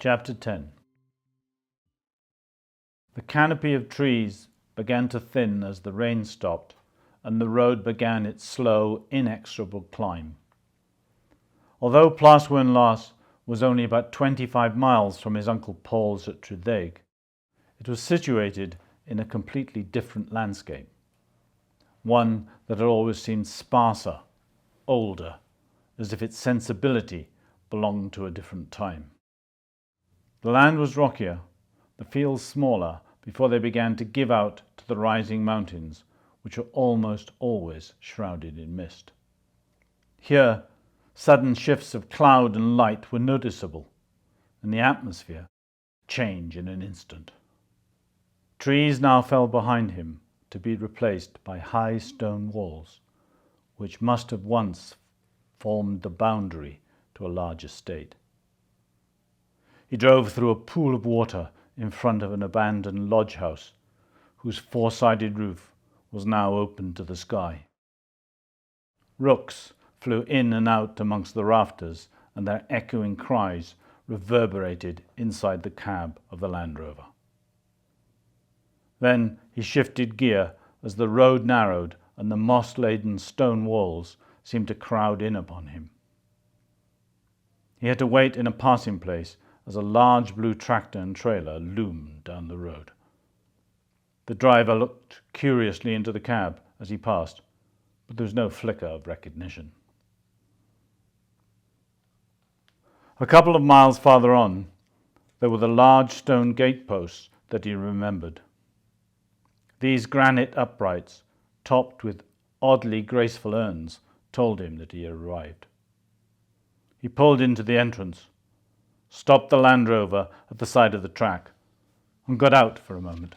Chapter 10. The canopy of trees began to thin as the rain stopped, and the road began its slow, inexorable climb. Although Plas Wern Las was only about 25 miles from his Uncle Paul's at Trudeg, it was situated in a completely different landscape, one that had always seemed sparser, older, as if its sensibility belonged to a different time. The land was rockier, the fields smaller, before they began to give out to the rising mountains, which are almost always shrouded in mist. Here, sudden shifts of cloud and light were noticeable, and the atmosphere changed in an instant. Trees now fell behind him to be replaced by high stone walls, which must have once formed the boundary to a large estate. He drove through a pool of water in front of an abandoned lodge house, whose four-sided roof was now open to the sky. Rooks flew in and out amongst the rafters, and their echoing cries reverberated inside the cab of the Land Rover. Then he shifted gear as the road narrowed and the moss-laden stone walls seemed to crowd in upon him. He had to wait in a passing place as a large blue tractor and trailer loomed down the road. The driver looked curiously into the cab as he passed, but there was no flicker of recognition. A couple of miles farther on, there were the large stone gateposts that he remembered. These granite uprights, topped with oddly graceful urns, told him that he had arrived. He pulled into the entrance, stopped the Land Rover at the side of the track, and got out for a moment.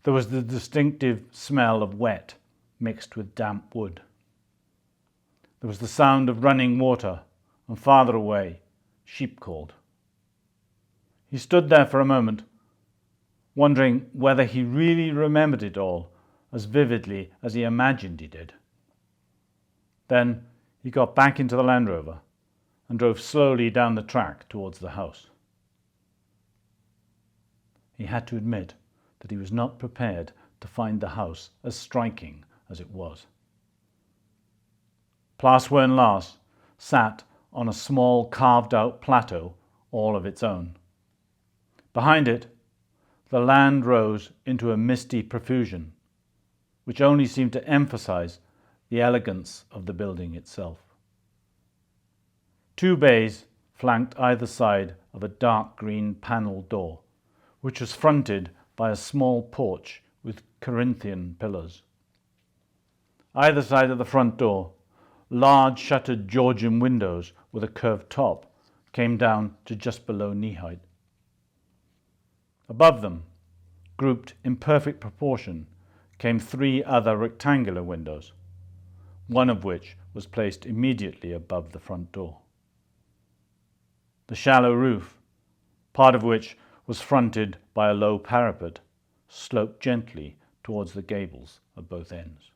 There was the distinctive smell of wet mixed with damp wood. There was the sound of running water, and farther away, sheep called. He stood there for a moment, wondering whether he really remembered it all as vividly as he imagined he did. Then he got back into the Land Rover and drove slowly down the track towards the house. He had to admit that he was not prepared to find the house as striking as it was. Plas Wern Las sat on a small carved-out plateau all of its own. Behind it, the land rose into a misty profusion, which only seemed to emphasize the elegance of the building itself. Two bays flanked either side of a dark green panelled door, which was fronted by a small porch with Corinthian pillars. Either side of the front door, large shuttered Georgian windows with a curved top came down to just below knee height. Above them, grouped in perfect proportion, came three other rectangular windows, one of which was placed immediately above the front door. The shallow roof, part of which was fronted by a low parapet, sloped gently towards the gables of both ends.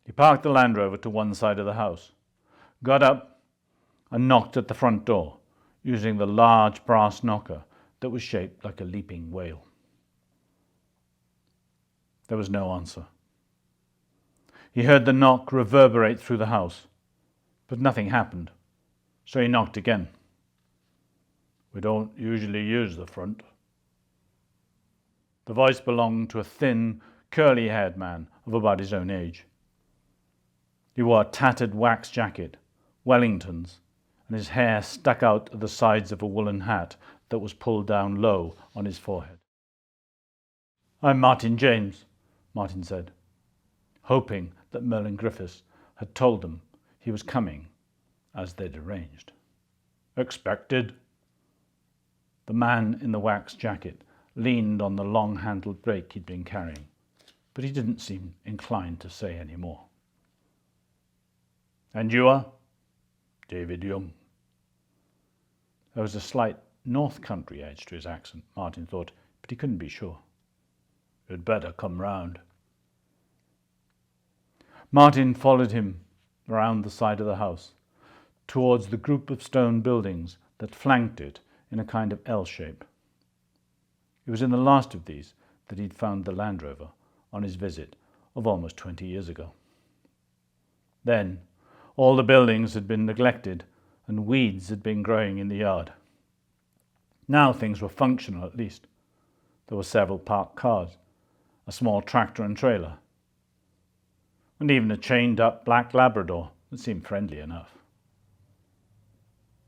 He parked the Land Rover to one side of the house, got up and knocked at the front door, using the large brass knocker that was shaped like a leaping whale. There was no answer. He heard the knock reverberate through the house, but nothing happened, so he knocked again. "We don't usually use the front." The voice belonged to a thin, curly-haired man of about his own age. He wore a tattered wax jacket, Wellingtons, and his hair stuck out at the sides of a woolen hat that was pulled down low on his forehead. "I'm Martin James," Martin said, hoping that Merlin Griffiths had told them he was coming as they'd arranged. "Expected." The man in the wax jacket leaned on the long-handled brake he'd been carrying, but he didn't seem inclined to say any more. "And you are?" "David Young." There was a slight North Country edge to his accent, Martin thought, but he couldn't be sure. "You'd better come round." Martin followed him round the side of the house, towards the group of stone buildings that flanked it in a kind of L shape. It was in the last of these that he'd found the Land Rover on his visit of almost 20 years ago. Then, all the buildings had been neglected and weeds had been growing in the yard. Now things were functional at least. There were several parked cars, a small tractor and trailer, and even a chained-up black Labrador that seemed friendly enough.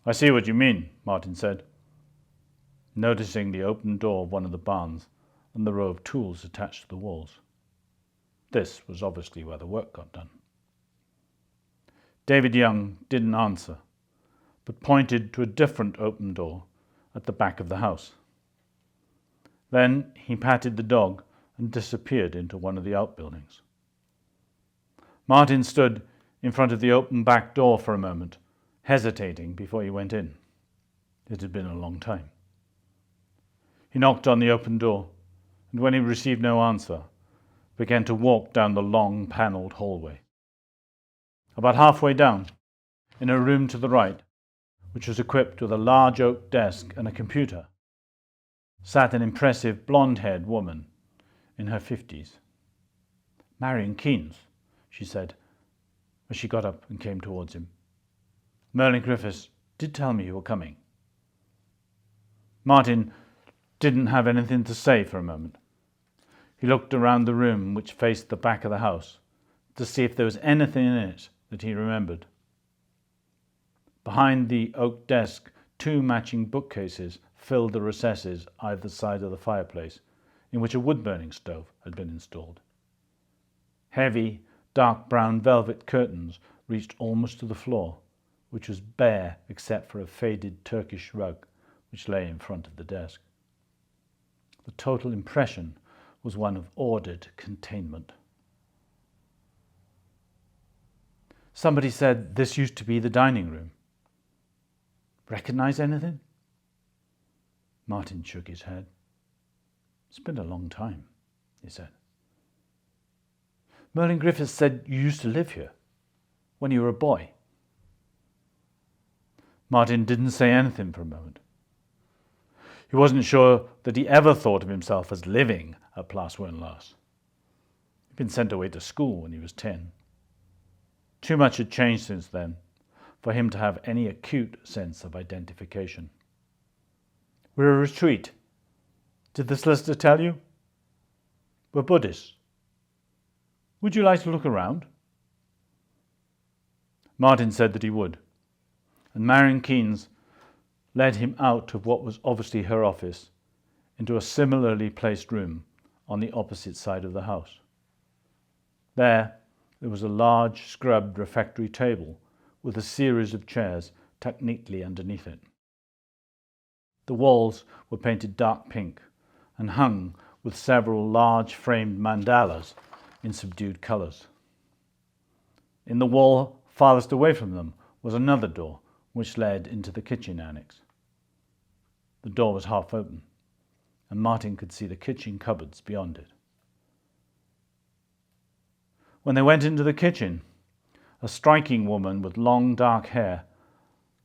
"I see what you mean," Martin said, noticing the open door of one of the barns and the row of tools attached to the walls. This was obviously where the work got done. David Young didn't answer, but pointed to a different open door at the back of the house. Then he patted the dog and disappeared into one of the outbuildings. Martin stood in front of the open back door for a moment, hesitating before he went in. It had been a long time. He knocked on the open door, and when he received no answer, began to walk down the long panelled hallway. About halfway down, in a room to the right, which was equipped with a large oak desk and a computer, sat an impressive blonde-haired woman in her 50s. "Marion Keynes," she said, as she got up and came towards him. "Merlin Griffiths did tell me you were coming." Martin didn't have anything to say for a moment. He looked around the room which faced the back of the house to see if there was anything in it that he remembered. Behind the oak desk, 2 matching bookcases filled the recesses either side of the fireplace, in which a wood-burning stove had been installed. Heavy, dark brown velvet curtains reached almost to the floor, which was bare except for a faded Turkish rug which lay in front of the desk. The total impression was one of ordered containment. "Somebody said this used to be the dining room. Recognize anything?" Martin shook his head. "It's been a long time," he said. "Merlin Griffiths said you used to live here when you were a boy." Martin didn't say anything for a moment. He wasn't sure that he ever thought of himself as living at Plas Wern Las. He'd been sent away to school when he was 10. Too much had changed since then for him to have any acute sense of identification. "We're a retreat. Did the solicitor tell you? We're Buddhists. Would you like to look around?" Martin said that he would, and Marion Keynes led him out of what was obviously her office into a similarly placed room on the opposite side of the house. There was a large scrubbed refectory table with a series of chairs tucked neatly underneath it. The walls were painted dark pink and hung with several large framed mandalas in subdued colours. In the wall farthest away from them was another door which led into the kitchen annex. The door was half open, and Martin could see the kitchen cupboards beyond it. When they went into the kitchen, a striking woman with long dark hair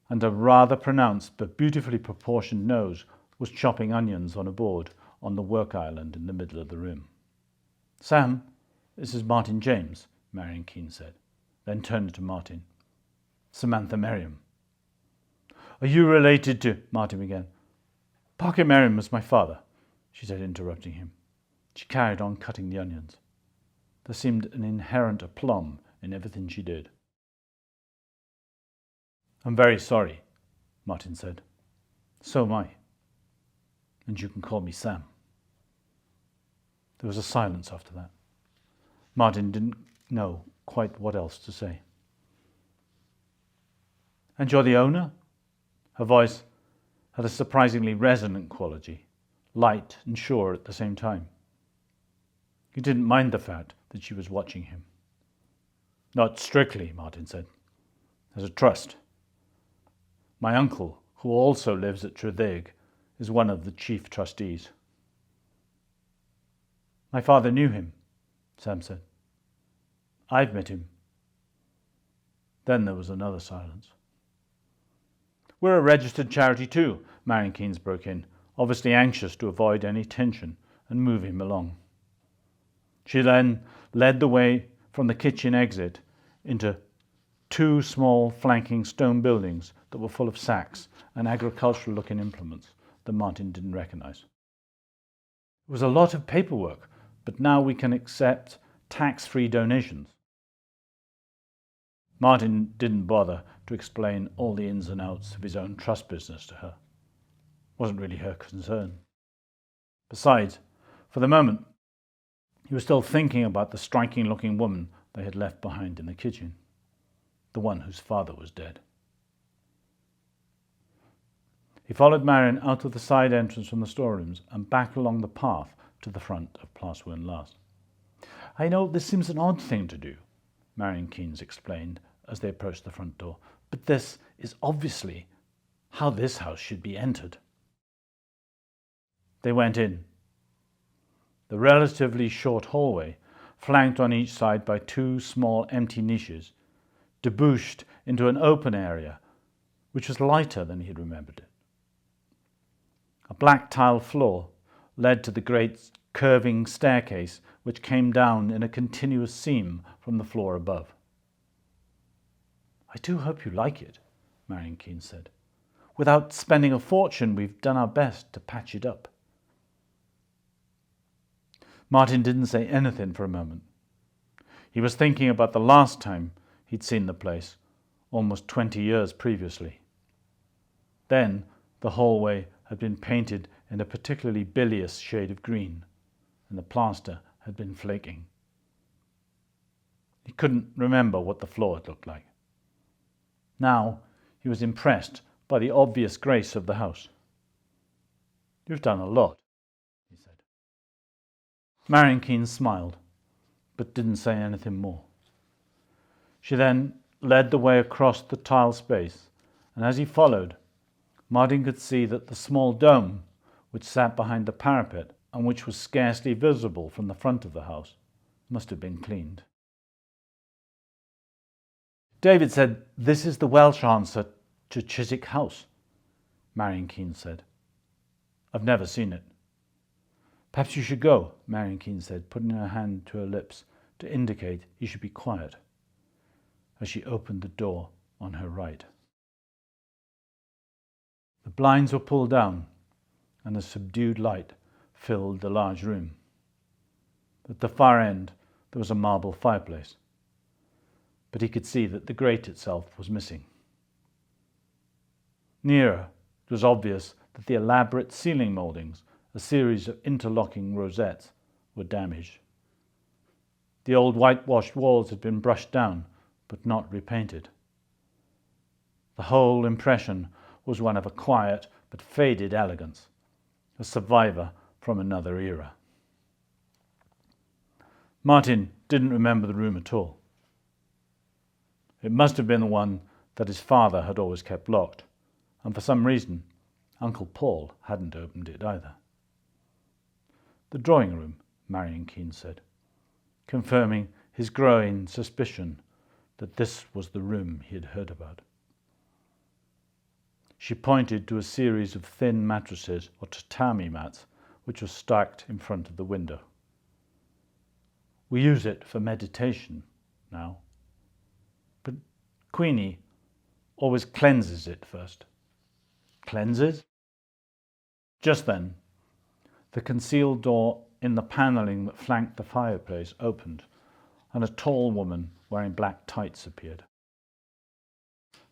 and a rather pronounced but beautifully proportioned nose was chopping onions on a board on the work island in the middle of the room. "Sam, this is Martin James," Marion Keynes said, then turned to Martin. "Samantha Merriam." "Are you related to—" Martin began. "Parker Merriam was my father," she said, interrupting him. She carried on cutting the onions. There seemed an inherent aplomb in everything she did. "I'm very sorry," Martin said. "So am I. And you can call me Sam." There was a silence after that. Martin didn't know quite what else to say. "And you're the owner?" Her voice had a surprisingly resonant quality, light and sure at the same time. He didn't mind the fact that she was watching him. "Not strictly," Martin said. "There's a trust. My uncle, who also lives at Tredeig, is one of the chief trustees." "My father knew him," Sam said. "I've met him." Then there was another silence. We're a registered charity too, Marion Keynes broke in, obviously anxious to avoid any tension and move him along. She then led the way from the kitchen exit into two small flanking stone buildings that were full of sacks and agricultural-looking implements that Martin didn't recognise. It was a lot of paperwork, but now we can accept tax-free donations. Martin didn't bother to explain all the ins and outs of his own trust business to her. It wasn't really her concern. Besides, for the moment, he was still thinking about the striking-looking woman they had left behind in the kitchen, the one whose father was dead. He followed Marion out of the side entrance from the storerooms and back along the path to the front of Plas Wern Las. "I know this seems an odd thing to do," Marion Keynes explained as they approached the front door, "but this is obviously how this house should be entered." They went in. The relatively short hallway, flanked on each side by two small empty niches, debouched into an open area which was lighter than he had remembered it. A black tile floor led to the great curving staircase which came down in a continuous seam from the floor above. "I do hope you like it," Marion Keynes said. "Without spending a fortune, we've done our best to patch it up." Martin didn't say anything for a moment. He was thinking about the last time he'd seen the place, almost 20 years previously. Then the hallway had been painted in a particularly bilious shade of green, and the plaster had been flaking. He couldn't remember what the floor had looked like. Now he was impressed by the obvious grace of the house. "You've done a lot," he said. Marion Keynes smiled, but didn't say anything more. She then led the way across the tile space, and as he followed, Martin could see that the small dome, which sat behind the parapet and which was scarcely visible from the front of the house, must have been cleaned. "David said this is the Welsh answer to Chiswick House," Marion Keynes said. "I've never seen it." "Perhaps you should go," Marion Keynes said, putting her hand to her lips to indicate he should be quiet, as she opened the door on her right. The blinds were pulled down, and a subdued light filled the large room. At the far end there was a marble fireplace, but he could see that the grate itself was missing. Nearer, it was obvious that the elaborate ceiling mouldings, a series of interlocking rosettes, were damaged. The old whitewashed walls had been brushed down, but not repainted. The whole impression was one of a quiet but faded elegance, a survivor from another era. Martin didn't remember the room at all. It must have been the one that his father had always kept locked, and for some reason Uncle Paul hadn't opened it either. "The drawing room," Marion Keynes said, confirming his growing suspicion that this was the room he had heard about. She pointed to a series of thin mattresses or tatami mats which were stacked in front of the window. "We use it for meditation now, but Queenie always cleanses it first." "Cleanses?" Just then, the concealed door in the panelling that flanked the fireplace opened, and a tall woman wearing black tights appeared.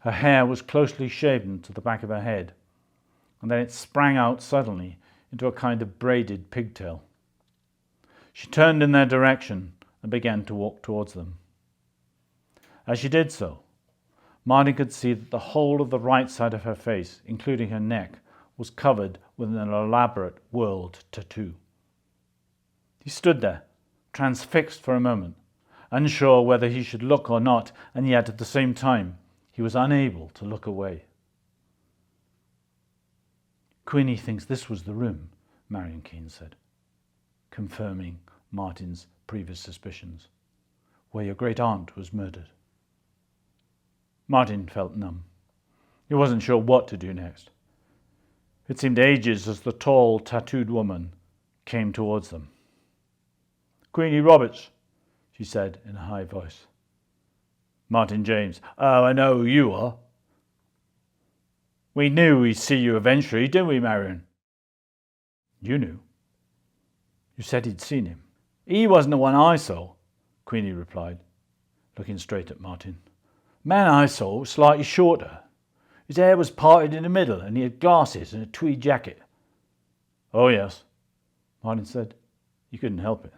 Her hair was closely shaven to the back of her head, and then it sprang out suddenly into a kind of braided pigtail. She turned in their direction and began to walk towards them. As she did so, Martin could see that the whole of the right side of her face, including her neck, was covered with an elaborate world tattoo. He stood there, transfixed for a moment, unsure whether he should look or not, and yet at the same time he was unable to look away. "Queenie thinks this was the room," Marion Keynes said, confirming Martin's previous suspicions, "where your great-aunt was murdered." Martin felt numb. He wasn't sure what to do next. It seemed ages as the tall, tattooed woman came towards them. "Queenie Roberts," she said in a high voice. "Martin James. Oh, I know who you are." "We knew we'd see you eventually, didn't we, Marion?" "You knew?" "You said he'd seen him." "He wasn't the one I saw," Queenie replied, looking straight at Martin. "The man I saw was slightly shorter. His hair was parted in the middle and he had glasses and a tweed jacket." "Oh, yes," Martin said. He couldn't help it.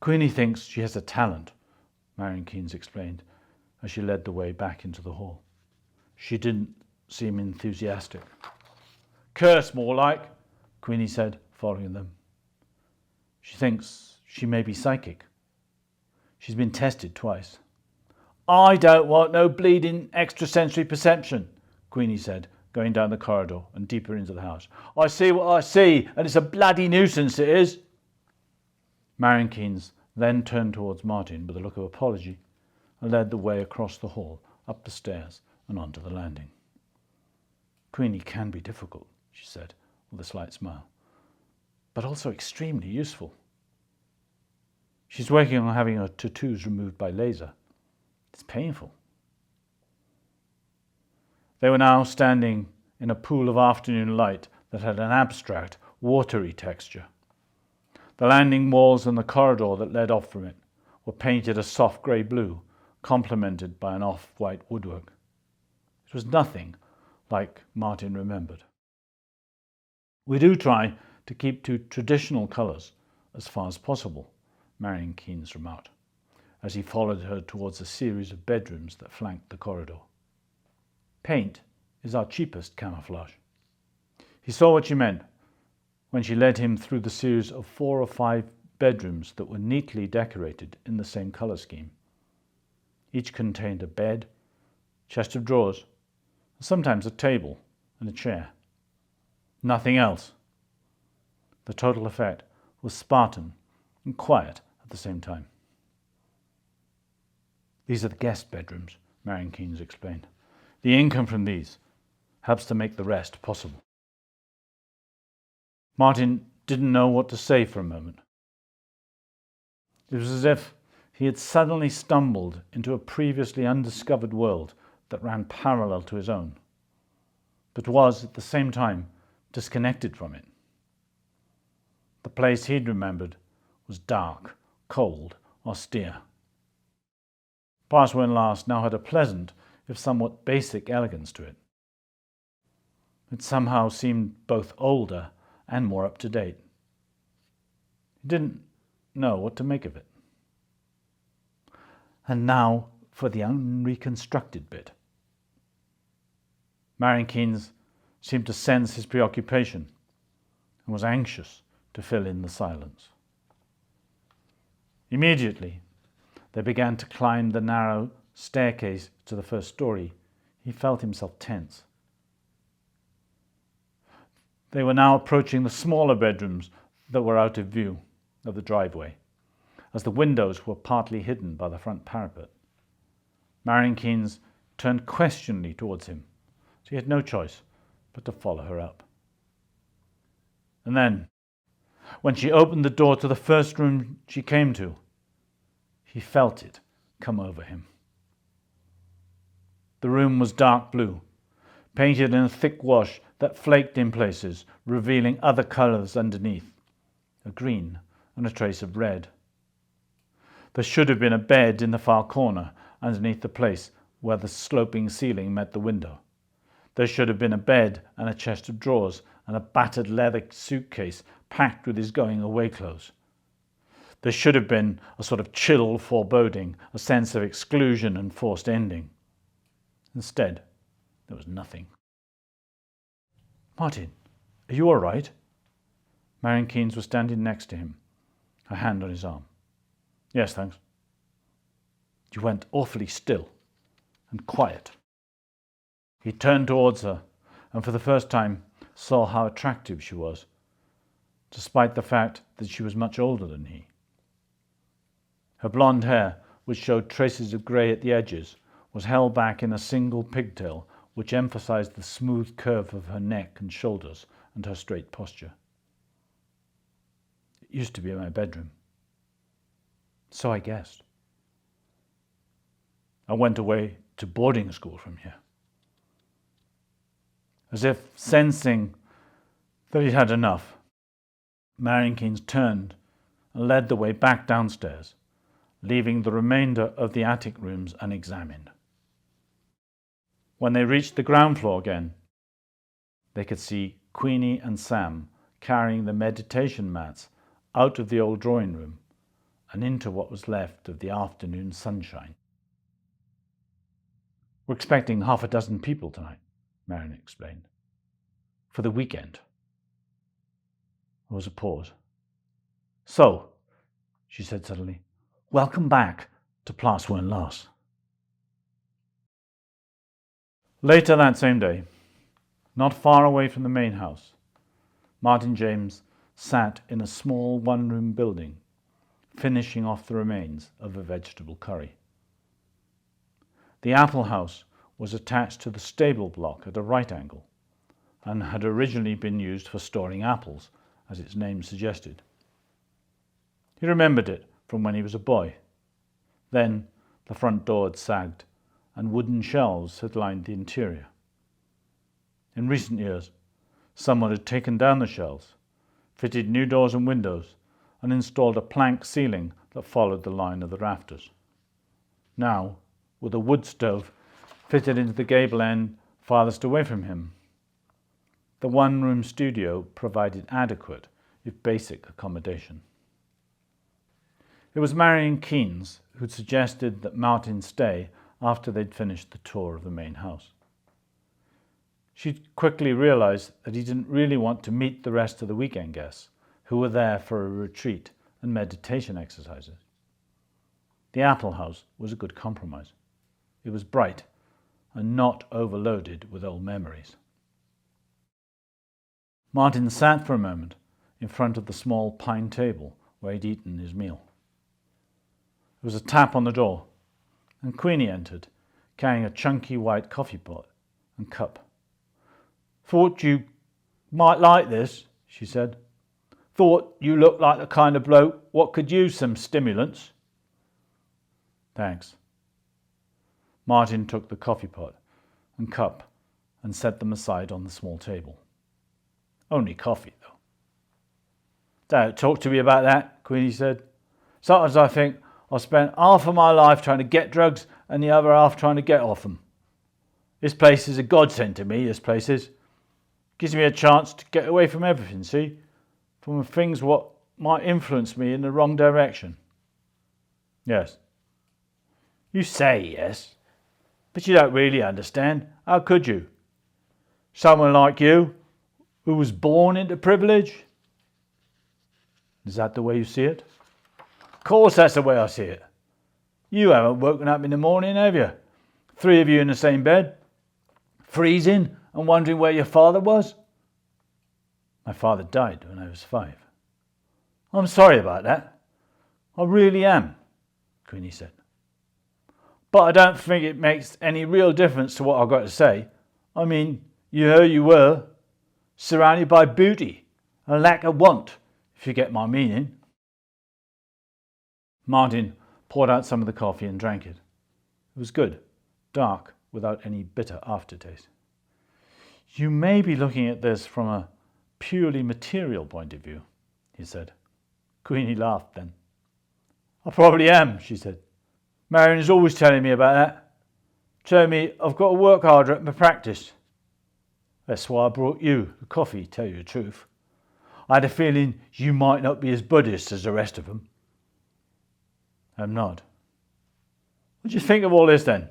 "Queenie thinks she has a talent," Marion Keynes explained as she led the way back into the hall. She didn't seem enthusiastic. "Curse, more like," Queenie said, following them. "She thinks she may be psychic. She's been tested twice." "I don't want no bleeding extrasensory perception," Queenie said, going down the corridor and deeper into the house. "I see what I see, and it's a bloody nuisance, it is." Marion Keynes then turned towards Martin with a look of apology and led the way across the hall, up the stairs and onto the landing. "Queenie can be difficult," she said with a slight smile, "but also extremely useful. She's working on having her tattoos removed by laser. It's painful." They were now standing in a pool of afternoon light that had an abstract, watery texture. The landing walls and the corridor that led off from it were painted a soft grey blue, complemented by an off-white woodwork. It was nothing like Martin remembered. "We do try to keep to traditional colours as far as possible," Marion Keynes remarked, as he followed her towards a series of bedrooms that flanked the corridor. "Paint is our cheapest camouflage." He saw what she meant when she led him through the series of 4 or 5 bedrooms that were neatly decorated in the same colour scheme. Each contained a bed, chest of drawers, and sometimes a table and a chair. Nothing else. The total effect was Spartan and quiet at the same time. "These are the guest bedrooms," Marion Keynes explained. "The income from these helps to make the rest possible." Martin didn't know what to say for a moment. It was as if he had suddenly stumbled into a previously undiscovered world that ran parallel to his own, but was at the same time disconnected from it. The place he'd remembered was dark, cold, austere. Plas Wern Las now had a pleasant, if somewhat basic, elegance to it. It somehow seemed both older and more up to date. He didn't know what to make of it. And now for the unreconstructed bit. Marion Keynes seemed to sense his preoccupation and was anxious to fill in the silence. Immediately, they began to climb the narrow staircase to the first story. He felt himself tense. They were now approaching the smaller bedrooms that were out of view of the driveway, as the windows were partly hidden by the front parapet. Marion Keynes turned questioningly towards him, so he had no choice but to follow her up. And then, when she opened the door to the first room she came to, he felt it come over him. The room was dark blue, painted in a thick wash that flaked in places, revealing other colours underneath, a green and a trace of red. There should have been a bed in the far corner, underneath the place where the sloping ceiling met the window. There should have been a bed and a chest of drawers and a battered leather suitcase packed with his going-away clothes. There should have been a sort of chill foreboding, a sense of exclusion and forced ending. Instead, there was nothing. "Martin, are you all right?" Marion Keynes was standing next to him, her hand on his arm. "Yes, thanks." "You went awfully still and quiet." He turned towards her and for the first time saw how attractive she was, despite the fact that she was much older than he. Her blonde hair, which showed traces of grey at the edges, was held back in a single pigtail which emphasized the smooth curve of her neck and shoulders and her straight posture. It used to be my bedroom. So I guessed. I went away to boarding school from here. As if sensing that he'd had enough, Marion Keynes turned and led the way back downstairs, leaving the remainder of the attic rooms unexamined. When they reached the ground floor again, they could see Queenie and Sam carrying the meditation mats out of the old drawing room and into what was left of the afternoon sunshine. "We're expecting 6 people tonight," Marion explained. "For the weekend." There was a pause. "So," she said suddenly, "welcome back to Plas Wern Las." Later that same day, not far away from the main house, Martin James sat in a small one-room building, finishing off the remains of a vegetable curry. The apple house was attached to the stable block at a right angle and had originally been used for storing apples, as its name suggested. He remembered it from when he was a boy. Then the front door had sagged and wooden shelves had lined the interior. In recent years, someone had taken down the shelves, fitted new doors and windows, and installed a plank ceiling that followed the line of the rafters. Now, with a wood stove fitted into the gable end farthest away from him, the one-room studio provided adequate, if basic, accommodation. It was Marion Keynes who'd suggested that Martin stay after they'd finished the tour of the main house. She'd quickly realised that he didn't really want to meet the rest of the weekend guests, who were there for a retreat and meditation exercises. The apple house was a good compromise. It was bright and not overloaded with old memories. Martin sat for a moment in front of the small pine table where he'd eaten his meal. There was a tap on the door, and Queenie entered, carrying a chunky white coffee pot and cup. "Thought you might like this," she said. "Thought you looked like the kind of bloke what could use some stimulants." "Thanks." Martin took the coffee pot and cup and set them aside on the small table. "Only coffee, though." "Don't talk to me about that," Queenie said. "Sometimes I think I've spent half of my life trying to get drugs and the other half trying to get off them. This place is a godsend to me, this place is. Gives me a chance to get away from everything, see? From things what might influence me in the wrong direction." "Yes." "You say yes, but you don't really understand. How could you? Someone like you, who was born into privilege." "Is that the way you see it?" "Of course that's the way I see it. You haven't woken up in the morning, have you? 3 of you in the same bed, freezing and wondering where your father was." "My father died when I was 5. "I'm sorry about that. I really am," Queenie said. "But I don't think it makes any real difference to what I've got to say. I mean, here you were, surrounded by beauty and lack of want, if you get my meaning." Martin poured out some of the coffee and drank it. It was good, dark, without any bitter aftertaste. "You may be looking at this from a purely material point of view," he said. Queenie laughed then. "I probably am," she said. "Marion is always telling me about that. Telling me I've got to work harder at my practice. That's why I brought you the coffee, tell you the truth. I had a feeling you might not be as Buddhist as the rest of them." "I'm not." "What do you think of all this then?"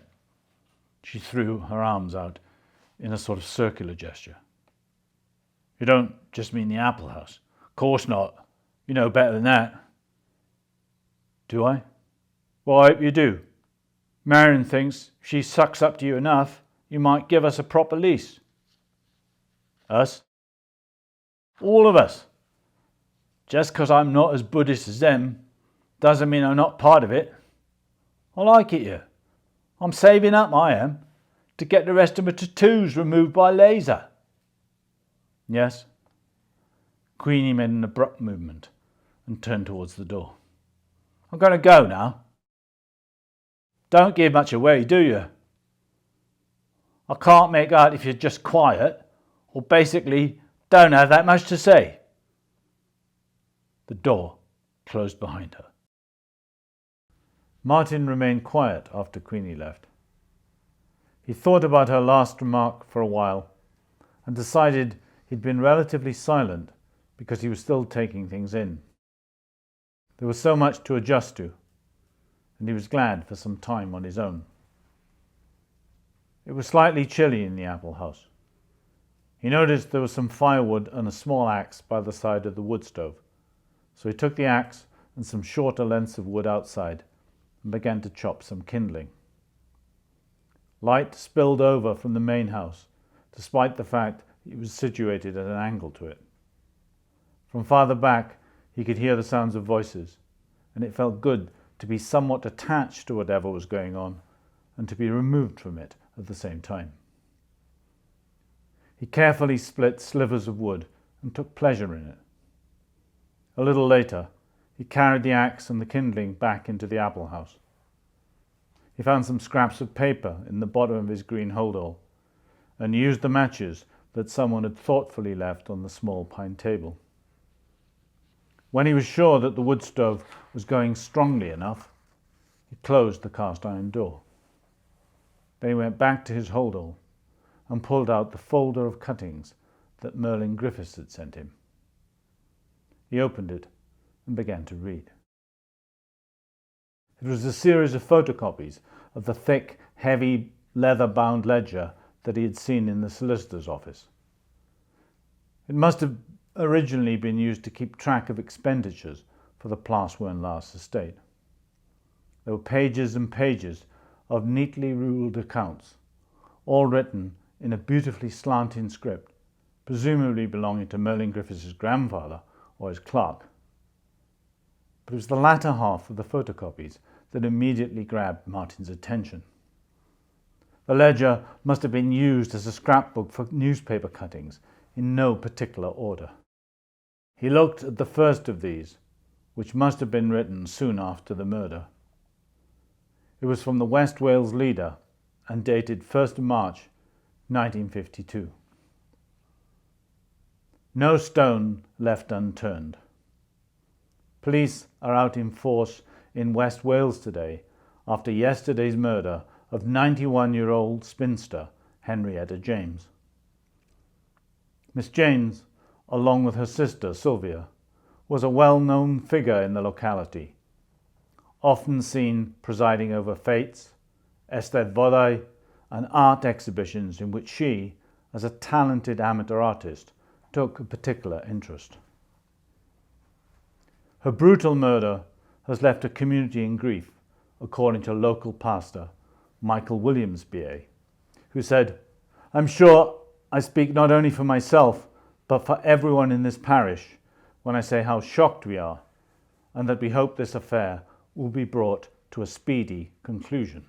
She threw her arms out in a sort of circular gesture. "You don't just mean the apple house?" "Of course not. You know better than that." "Do I?" "Well, I hope you do. Marion thinks if she sucks up to you enough, you might give us a proper lease." "Us?" "All of us. Just because I'm not as Buddhist as them doesn't mean I'm not part of it. I like it here. I'm saving up, I am. to get the rest of my tattoos removed by laser. Yes? Queenie made an abrupt movement and turned towards the door. I'm going to go now. Don't give much away, do you? I can't make out if you're just quiet or basically don't have that much to say. The door closed behind her. Martin remained quiet after Queenie left. He thought about her last remark for a while and decided he'd been relatively silent because he was still taking things in. There was so much to adjust to, and he was glad for some time on his own. It was slightly chilly in the Apple house. He noticed there was some firewood and a small axe by the side of the wood stove, so he took the axe and some shorter lengths of wood outside and began to chop some kindling. Light spilled over from the main house, despite the fact it was situated at an angle to it. From farther back, he could hear the sounds of voices, and it felt good to be somewhat attached to whatever was going on and to be removed from it at the same time. He carefully split slivers of wood and took pleasure in it. A little later, he carried the axe and the kindling back into the Apple house. He found some scraps of paper in the bottom of his green holdall and used the matches that someone had thoughtfully left on the small pine table. When he was sure that the wood stove was going strongly enough, he closed the cast iron door. Then he went back to his holdall and pulled out the folder of cuttings that Merlin Griffiths had sent him. He opened it and began to read. It was a series of photocopies of the thick, heavy, leather-bound ledger that he had seen in the solicitor's office. It must have originally been used to keep track of expenditures for the Plas Wern Las estate. There were pages and pages of neatly ruled accounts, all written in a beautifully slanting script, presumably belonging to Merlin Griffiths' grandfather or his clerk. But it was the latter half of the photocopies that immediately grabbed Martin's attention. The ledger must have been used as a scrapbook for newspaper cuttings in no particular order. He looked at the first of these, which must have been written soon after the murder. It was from the West Wales Leader and dated 1st March 1952. No stone left unturned. Police are out in force in West Wales today after yesterday's murder of 91-year-old spinster Henrietta James. Miss James, along with her sister Sylvia, was a well-known figure in the locality, often seen presiding over fêtes, eisteddfodau and art exhibitions in which she, as a talented amateur artist, took a particular interest. Her brutal murder has left a community in grief, according to local pastor Michael Williams BA, who said, "I'm sure I speak not only for myself, but for everyone in this parish when I say how shocked we are and that we hope this affair will be brought to a speedy conclusion."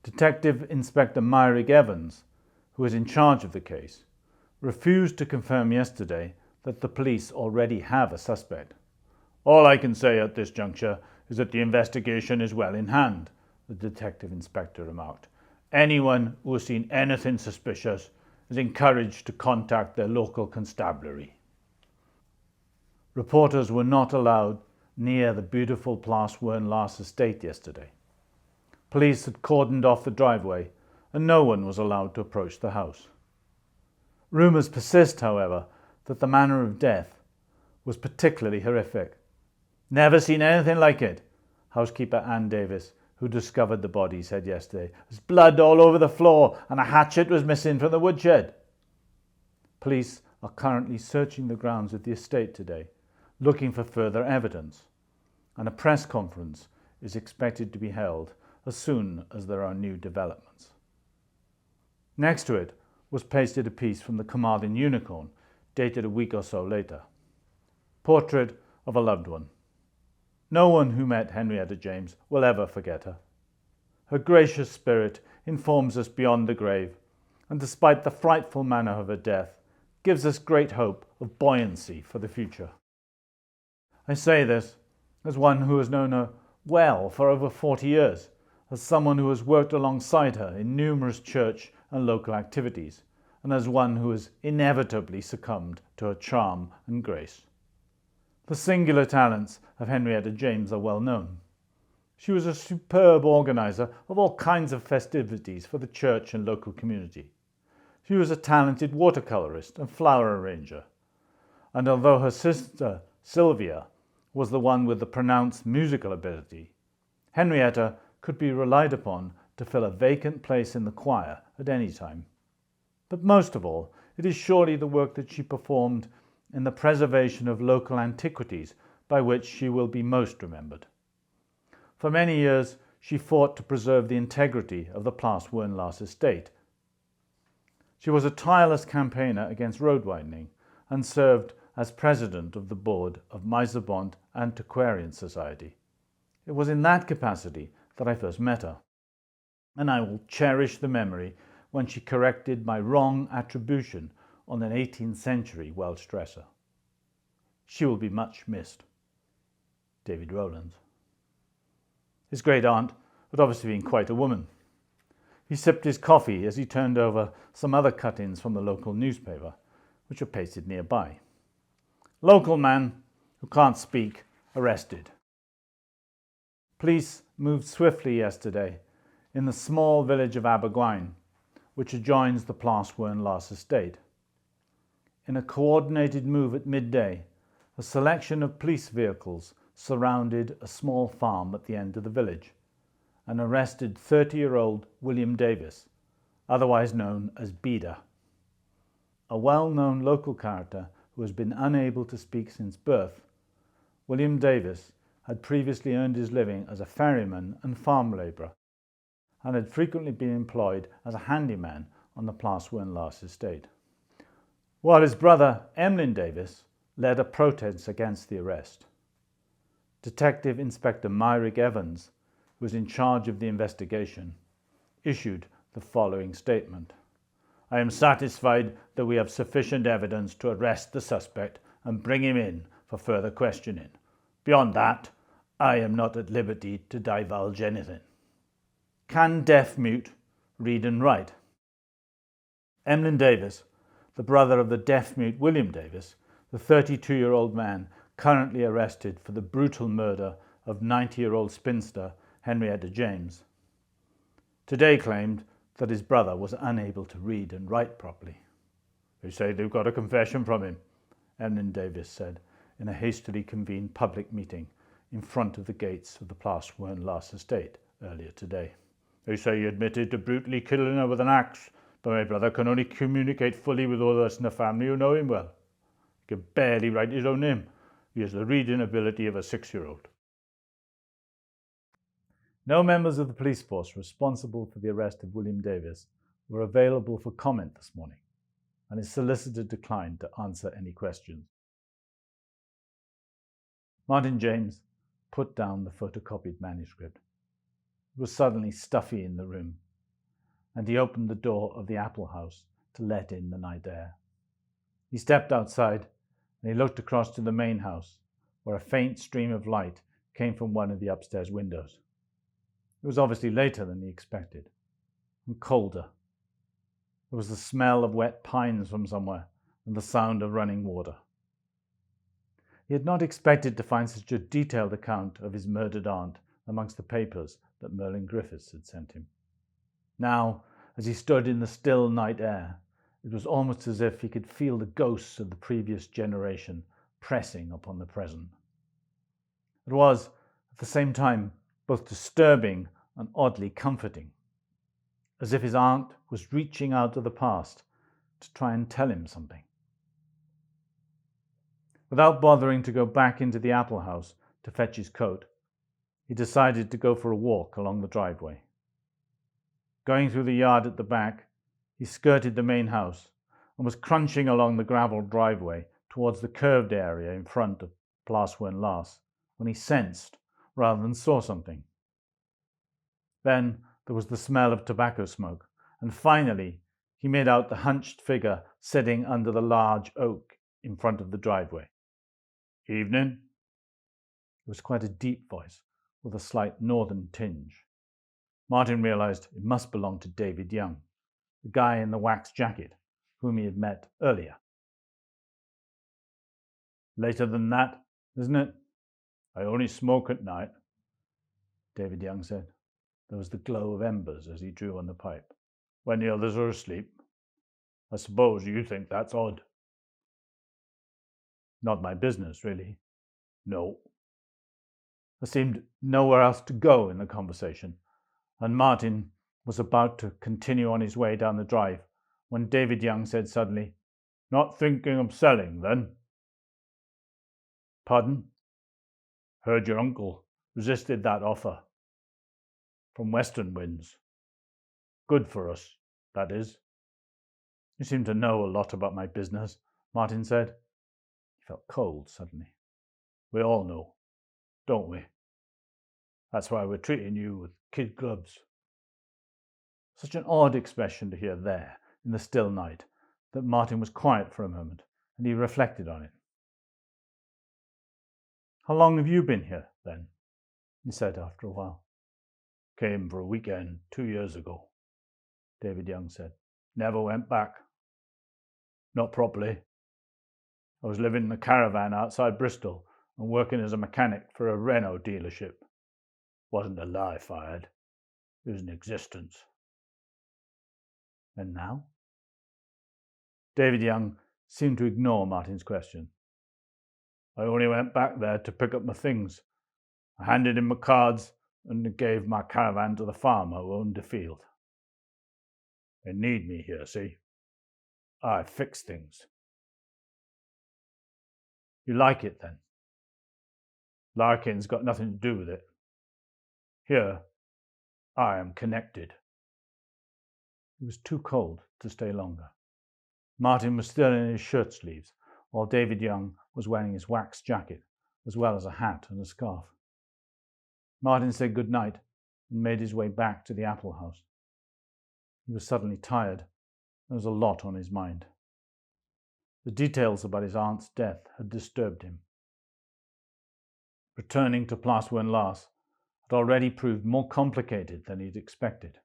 Detective Inspector Myrick Evans, who is in charge of the case, refused to confirm yesterday that the police already have a suspect. "All I can say at this juncture is that the investigation is well in hand," the detective inspector remarked. "Anyone who has seen anything suspicious is encouraged to contact their local constabulary." Reporters were not allowed near the beautiful Plas Wern Las estate yesterday. Police had cordoned off the driveway and no one was allowed to approach the house. Rumours persist, however, that the manner of death was particularly horrific. "Never seen anything like it," housekeeper Ann Davis, who discovered the body, said yesterday. "There's blood all over the floor and a hatchet was missing from the woodshed." Police are currently searching the grounds of the estate today, looking for further evidence, and a press conference is expected to be held as soon as there are new developments. Next to it was pasted a piece from the Carmarthen Unicorn, dated a week or so later. Portrait of a loved one. No one who met Henrietta James will ever forget her. Her gracious spirit informs us beyond the grave, and despite the frightful manner of her death, gives us great hope of buoyancy for the future. I say this as one who has known her well for over 40 years, as someone who has worked alongside her in numerous church and local activities, and as one who has inevitably succumbed to her charm and grace. The singular talents of Henrietta James are well known. She was a superb organizer of all kinds of festivities for the church and local community. She was a talented watercolorist and flower arranger, and although her sister Sylvia was the one with the pronounced musical ability, Henrietta could be relied upon to fill a vacant place in the choir at any time. But most of all, it is surely the work that she performed in the preservation of local antiquities by which she will be most remembered. For many years, she fought to preserve the integrity of the Plas Wern Las estate. She was a tireless campaigner against road widening and served as president of the board of Maisebont Antiquarian Society. It was in that capacity that I first met her, and I will cherish the memory when she corrected my wrong attribution on an 18th century Welsh dresser. She will be much missed. David Rowlands. His great aunt had obviously been quite a woman. He sipped his coffee as he turned over some other cut-ins from the local newspaper, which were pasted nearby. Local man who can't speak, arrested. Police moved swiftly yesterday in the small village of Abergwaun, which adjoins the Plas Wern Las estate. In a coordinated move at midday, a selection of police vehicles surrounded a small farm at the end of the village and arrested 30-year-old William Davis, otherwise known as Beda. A well-known local character who has been unable to speak since birth, William Davis had previously earned his living as a ferryman and farm labourer, and had frequently been employed as a handyman on the Plas Wern Las estate. While his brother, Emlyn Davis, led a protest against the arrest. Detective Inspector Myrick Evans, who was in charge of the investigation, issued the following statement. I am satisfied that we have sufficient evidence to arrest the suspect and bring him in for further questioning. Beyond that, I am not at liberty to divulge anything. Can deaf-mute read and write? Emlyn Davis, the brother of the deaf-mute William Davis, the 32-year-old man currently arrested for the brutal murder of 90-year-old spinster Henrietta James, today claimed that his brother was unable to read and write properly. They say they've got a confession from him, Emlyn Davis said in a hastily convened public meeting in front of the gates of the Plas Wern Las estate earlier today. They say he admitted to brutally killing her with an axe, but my brother can only communicate fully with all of us in the family who know him well. He can barely write his own name. He has the reading ability of a 6-year-old. No members of the police force responsible for the arrest of William Davis were available for comment this morning, and his solicitor declined to answer any questions. Martin James put down the photocopied manuscript. It was suddenly stuffy in the room, and he opened the door of the apple house to let in the night air. He stepped outside, and he looked across to the main house, where a faint stream of light came from one of the upstairs windows. It was obviously later than he expected, and colder. There was the smell of wet pines from somewhere, and the sound of running water. He had not expected to find such a detailed account of his murdered aunt amongst the papers that Merlin Griffiths had sent him. Now, as he stood in the still night air, it was almost as if he could feel the ghosts of the previous generation pressing upon the present. It was, at the same time, both disturbing and oddly comforting, as if his aunt was reaching out of the past to try and tell him something. Without bothering to go back into the apple house to fetch his coat, he decided to go for a walk along the driveway. Going through the yard at the back, he skirted the main house and was crunching along the gravelled driveway towards the curved area in front of Plas Wern Las when he sensed, rather than saw, something. Then, There was the smell of tobacco smoke, and finally he made out the hunched figure sitting under the large oak in front of the driveway. Evening? It was quite a deep voice, with a slight northern tinge. Martin realized it must belong to David Young, the guy in the wax jacket whom he had met earlier. Later than that, isn't it? I only smoke at night, David Young said. There was the glow of embers as he drew on the pipe. When the others are asleep. I suppose you think that's odd. Not my business, really. No. There seemed nowhere else to go in the conversation, and Martin was about to continue on his way down the drive when David Young said suddenly, Not thinking of selling, then? Pardon? Heard your uncle resisted that offer. From Western winds. Good for us, that is. You seem to know a lot about my business, Martin said. He felt cold suddenly. We all know, don't we? That's why we're treating you with kid gloves. Such an odd expression to hear there in the still night that Martin was quiet for a moment and he reflected on it. How long have you been here, then? He said after a while. Came for a weekend 2 years ago, David Young said. Never went back. Not properly. I was living in a caravan outside Bristol and working as a mechanic for a Renault dealership. Wasn't a life I had. It was an existence. And now? David Young seemed to ignore Martin's question. I only went back there to pick up my things. I handed in my cards and gave my caravan to the farmer who owned the field. They need me here, see? I fix things. You like it, then? Larkin's got nothing to do with it. Here, I am connected. It was too cold to stay longer. Martin was still in his shirt sleeves, while David Young was wearing his wax jacket, as well as a hat and a scarf. Martin said good night and made his way back to the Apple House. He was suddenly tired. There was a lot on his mind. The details about his aunt's death had disturbed him. Returning to Plas Wern Las had already proved more complicated than he'd expected.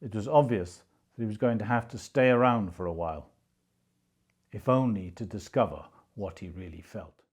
It was obvious that he was going to have to stay around for a while, if only to discover what he really felt.